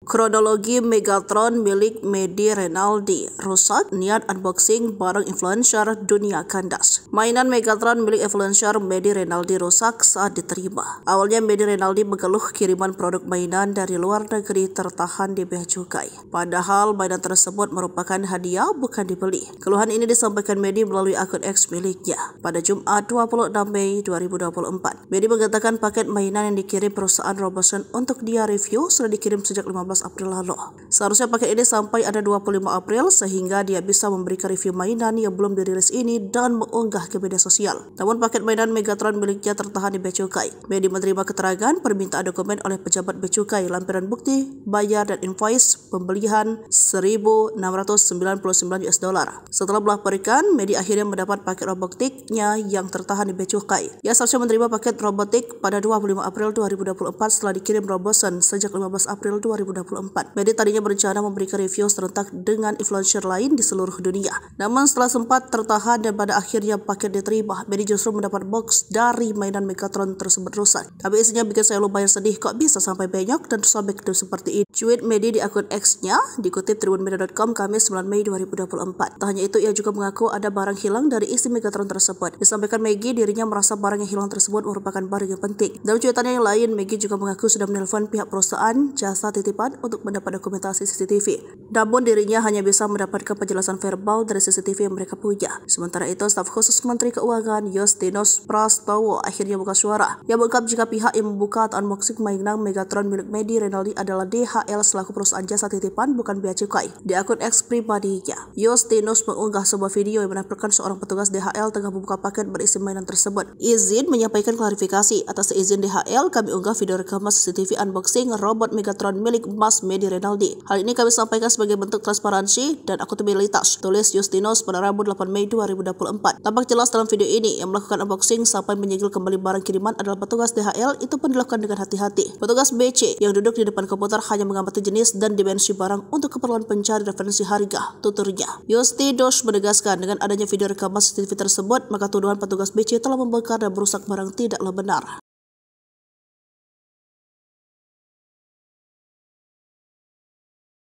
Kronologi Megatron milik Medi Renaldi rusak, niat unboxing barang influencer dunia kandas. Mainan Megatron milik influencer Medi Renaldi rusak saat diterima. Awalnya Medi Renaldi mengeluh kiriman produk mainan dari luar negeri tertahan di bea cukai. Padahal mainan tersebut merupakan hadiah, bukan dibeli. Keluhan ini disampaikan Medi melalui akun X miliknya pada Jumat 26 Mei 2024. Medi mengatakan paket mainan yang dikirim perusahaan Robertson untuk dia review sudah dikirim sejak 15 April lalu. Seharusnya paket ini sampai ada 25 April sehingga dia bisa memberikan review mainan yang belum dirilis ini dan mengunggah ke media sosial. Namun paket mainan Megatron miliknya tertahan di bea cukai. Medi menerima keterangan permintaan dokumen oleh pejabat bea cukai, lampiran bukti, bayar dan invoice pembelian $1.699. Setelah melaporkan, Medi akhirnya mendapat paket robotiknya yang tertahan di bea cukai. Ia seharusnya menerima paket robotik pada 25 April 2024 setelah dikirim Robertson sejak 15 April 2024. Medi tadinya berencana memberikan review serentak dengan influencer lain di seluruh dunia. Namun setelah sempat tertahan dan pada akhirnya paket diterima, Medi justru mendapat box dari mainan Megatron tersebut rusak. Tapi isinya bikin saya lumayan sedih, kok bisa sampai banyak dan sobek seperti ini. Tweet Medi di akun X-nya dikutip tribunmedia.com Kamis 9 Mei 2024. Tak hanya itu, ia juga mengaku ada barang hilang dari isi Megatron tersebut. Disampaikan Maggie dirinya merasa barang yang hilang tersebut merupakan barang yang penting. Dalam cuitannya yang lain, Maggie juga mengaku sudah menelpon pihak perusahaan jasa titipan untuk mendapat dokumentasi CCTV. Namun dirinya hanya bisa mendapatkan penjelasan verbal dari CCTV yang mereka punya. Sementara itu, staf khusus Menteri Keuangan Justinus Prastowo akhirnya buka suara. Ia mengungkap jika pihak yang membuka atau unboxing mainan Megatron milik Medi Renaldi adalah DHL selaku perusahaan jasa titipan, bukan bea cukai. Di akun X pribadinya, Justinus mengunggah sebuah video yang menampilkan seorang petugas DHL tengah membuka paket berisi mainan tersebut. Izin menyampaikan klarifikasi. Atas izin DHL, kami unggah video rekaman CCTV unboxing robot Megatron milik Mas Medi Renaldi. Hal ini kami sampaikan sebagai bentuk transparansi dan akuntabilitas, tulis Justinus pada Rabu 8 Mei 2024. Tampak jelas dalam video ini yang melakukan unboxing sampai menyegel kembali barang kiriman adalah petugas DHL. Itu pun dilakukan dengan hati-hati. Petugas BC yang duduk di depan komputer hanya mengamati jenis dan dimensi barang untuk keperluan pencari referensi harga, tuturnya. Justinus menegaskan dengan adanya video rekaman CCTV tersebut, maka tuduhan petugas BC telah membongkar dan merusak barang tidaklah benar.